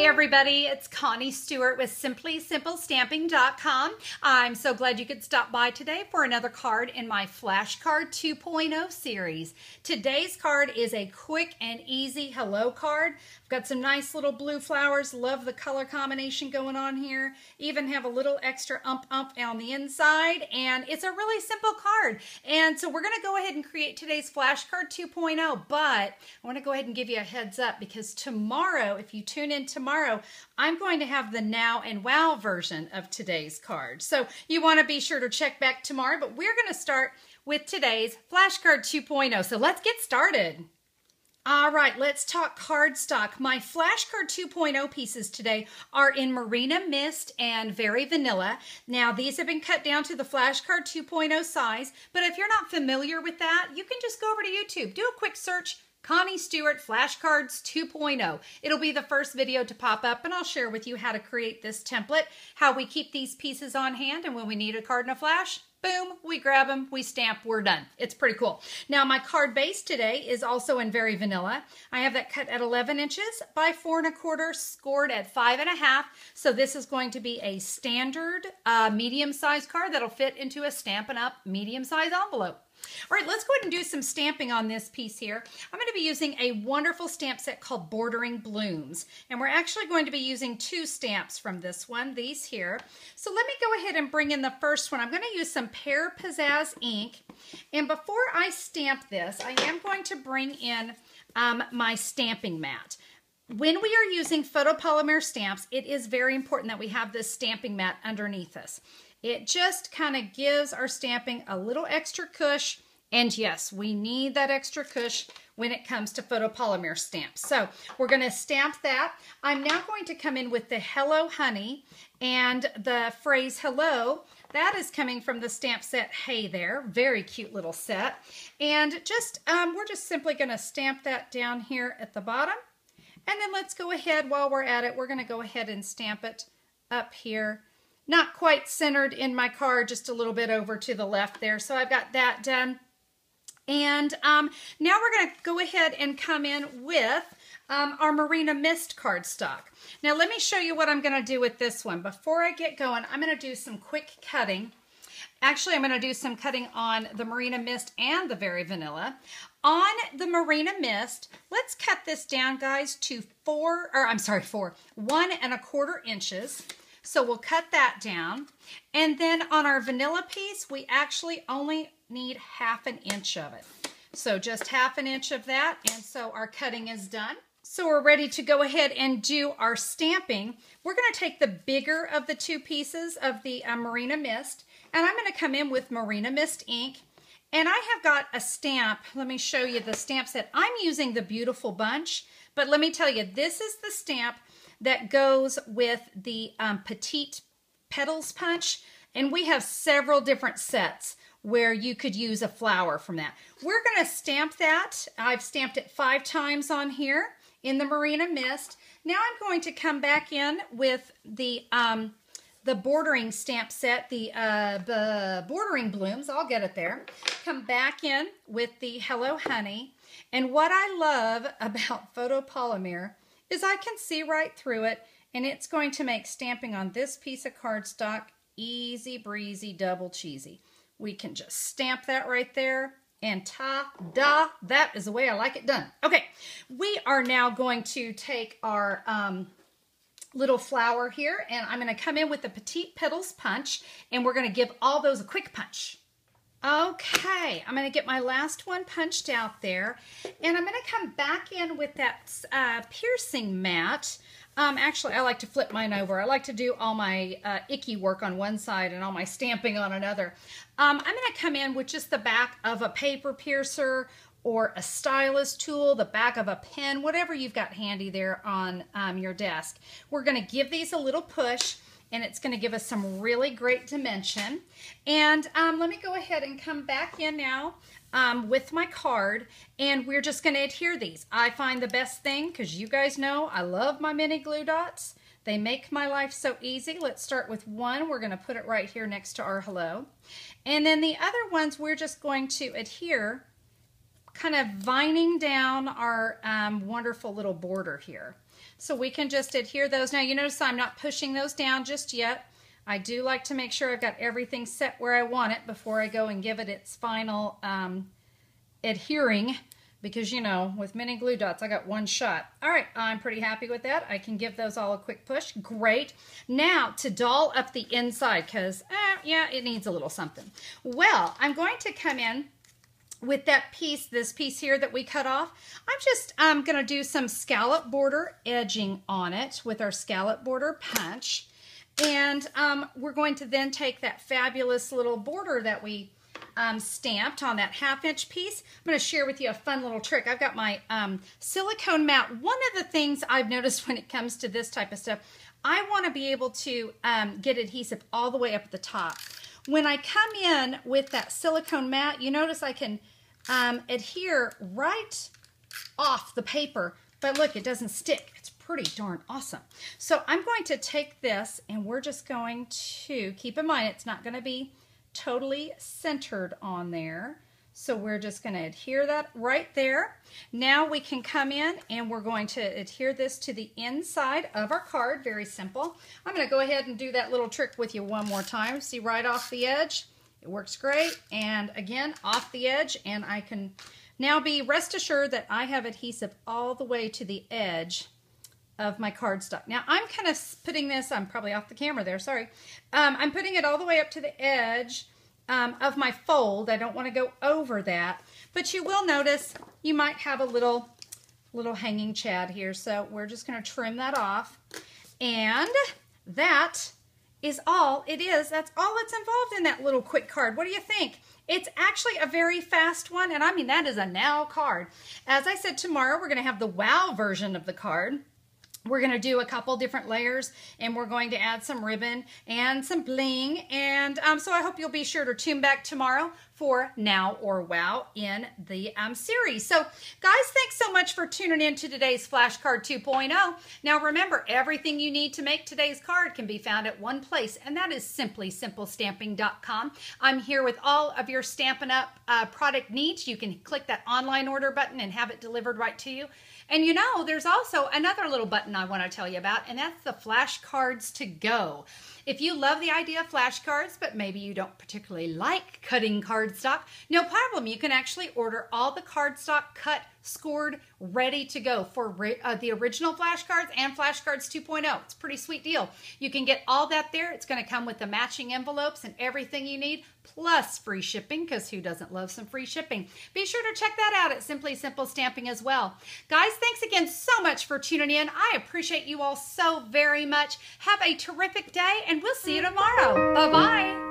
everybody, it's Connie Stewart with SimplySimpleStamping.com. I'm so glad you could stop by today for another card in my Flashcard 2.0 series. Today's card is a quick and easy hello card. I've got some nice little blue flowers. Love the color combination going on here. Even have a little extra ump on the inside, and it's a really simple card. And so we're going to go ahead and create today's Flashcard 2.0, but I want to go ahead and give you a heads up because tomorrow, if you tune in tomorrow, I'm going to have the Now and Wow version of today's card. So you want to be sure to check back tomorrow, but we're going to start with today's Flashcard 2.0. So let's get started. All right, let's talk cardstock. My Flashcard 2.0 pieces today are in Marina Mist and Very Vanilla. Now, these have been cut down to the Flashcard 2.0 size, but if you're not familiar with that, you can just go over to YouTube. Do a quick search, Connie Stewart Flashcards 2.0. It'll be the first video to pop up, and I'll share with you how to create this template, how we keep these pieces on hand, and when we need a card and a flash, boom, we grab them, we stamp, we're done. It's pretty cool. Now, my card base today is also in Very Vanilla. I have that cut at 11 inches by 4 1/4, scored at 5 1/2. So this is going to be a standard medium-sized card that'll fit into a Stampin' Up! Medium-sized envelope. All right, let's go ahead and do some stamping on this piece here. I'm going to be using a wonderful stamp set called Bordering Blooms. And we're actually going to be using 2 stamps from this one, these here. So let me go ahead and bring in the first one. I'm going to use some Pear Pizzazz ink. And before I stamp this, I am going to bring in my stamping mat. When we are using photopolymer stamps, it is very important that we have this stamping mat underneath us. It just kind of gives our stamping a little extra cush. And yes, we need that extra cush when it comes to photopolymer stamps. So we're going to stamp that. I'm now going to come in with the Hello Honey and the phrase hello. That is coming from the stamp set Hey There. Very cute little set. And just we're just simply going to stamp that down here at the bottom. And then let's go ahead, while we're at it, we're going to go ahead and stamp it up here. Not quite centered in my card, just a little bit over to the left there. So I've got that done. And now we're going to go ahead and come in with our Marina Mist cardstock. Now let me show you what I'm going to do with this one. Before I get going, I'm going to do some quick cutting. Actually, I'm going to do some cutting on the Marina Mist and the Very Vanilla. On the Marina Mist, let's cut this down, guys, to 1 1/4 inches. So we'll cut that down. And then on our vanilla piece, we actually only need 1/2 inch of it. So just 1/2 inch of that. And so our cutting is done. So we're ready to go ahead and do our stamping. We're going to take the bigger of the 2 pieces of the Marina Mist, and I'm going to come in with Marina Mist ink. And I have got a stamp. Let me show you the stamp set. I'm using the Beautiful Bunch, but let me tell you, this is the stamp that goes with the Petite Petals punch, and we have several different sets where you could use a flower from that. We're going to stamp that. I've stamped it 5 times on here in the Marina Mist. Now I'm going to come back in with the bordering stamp set, the Bordering Blooms. I'll get it there. Come back in with the Hello Honey. And what I love about photopolymer is I can see right through it, and it's going to make stamping on this piece of cardstock easy breezy, double cheesy. We can just stamp that right there, and ta-da, that is the way I like it done. Okay, we are now going to take our little flower here, and I'm going to come in with the Petite Petals punch, and we're going to give all those a quick punch. Okay, I'm going to get my last one punched out there, and I'm going to come back in with that piercing mat. Actually, I like to flip mine over. I like to do all my icky work on one side and all my stamping on another. I'm going to come in with just the back of a paper piercer or a stylus tool, the back of a pen, whatever you've got handy there on your desk. We're going to give these a little push, and it's going to give us some really great dimension. And let me go ahead and come back in now with my card, and we're just going to adhere these. I find the best thing, because you guys know I love my mini glue dots. They make my life so easy. Let's start with one. We're going to put it right here next to our hello. And then the other ones we're just going to adhere kind of vining down our wonderful little border here. So we can just adhere those. Now you notice I'm not pushing those down just yet. I do like to make sure I've got everything set where I want it before I go and give it its final adhering, because you know, with mini glue dots, I got one shot. All right, I'm pretty happy with that. I can give those all a quick push. Great. Now to doll up the inside, because yeah, it needs a little something. Well, I'm going to come in with that piece, this piece here that we cut off. I'm just going to do some scallop border edging on it with our scallop border punch. And we're going to then take that fabulous little border that we stamped on that 1/2-inch piece. I'm going to share with you a fun little trick. I've got my silicone mat. One of the things I've noticed when it comes to this type of stuff, I want to be able to get adhesive all the way up at the top. When I come in with that silicone mat, you notice I can adhere right off the paper, but look, it doesn't stick. It's pretty darn awesome. So I'm going to take this and we're just going to, keep in mind, it's not going to be totally centered on there. So we're just going to adhere that right there. Now we can come in and we're going to adhere this to the inside of our card. Very simple. I'm going to go ahead and do that little trick with you one more time. See, right off the edge. It works great. And again, off the edge. And I can now be rest assured that I have adhesive all the way to the edge of my cardstock. Now I'm kind of putting this, I'm probably off the camera there, sorry. I'm putting it all the way up to the edge of my fold. I don't want to go over that, but you will notice you might have a little hanging chad here. So we're just going to trim that off. And that is all it is. That's all that's involved in that little quick card. What do you think? It's actually a very fast one, and I mean, that is a now card. As I said, tomorrow we're going to have the wow version of the card. We're going to do a couple different layers, and we're going to add some ribbon and some bling. And so I hope you'll be sure to tune back tomorrow for Now or Wow in the series. So guys, thanks so much for tuning in to today's Flashcard 2.0. Now remember, everything you need to make today's card can be found at one place, and that is simply simplestamping.com. I'm here with all of your Stampin' Up! Product needs. You can click that online order button and have it delivered right to you. And you know, there's also another little button I want to tell you about, and that's the flashcards to go. If you love the idea of flashcards, but maybe you don't particularly like cutting cardstock, no problem. You can actually order all the cardstock cut, scored, ready to go for the original flashcards and flashcards 2.0. It's a pretty sweet deal. You can get all that there. It's going to come with the matching envelopes and everything you need, plus free shipping, because who doesn't love some free shipping? Be sure to check that out at Simply Simple Stamping as well. Guys, thanks again so much for tuning in. I appreciate you all so very much. Have a terrific day, and we'll see you tomorrow. Bye-bye.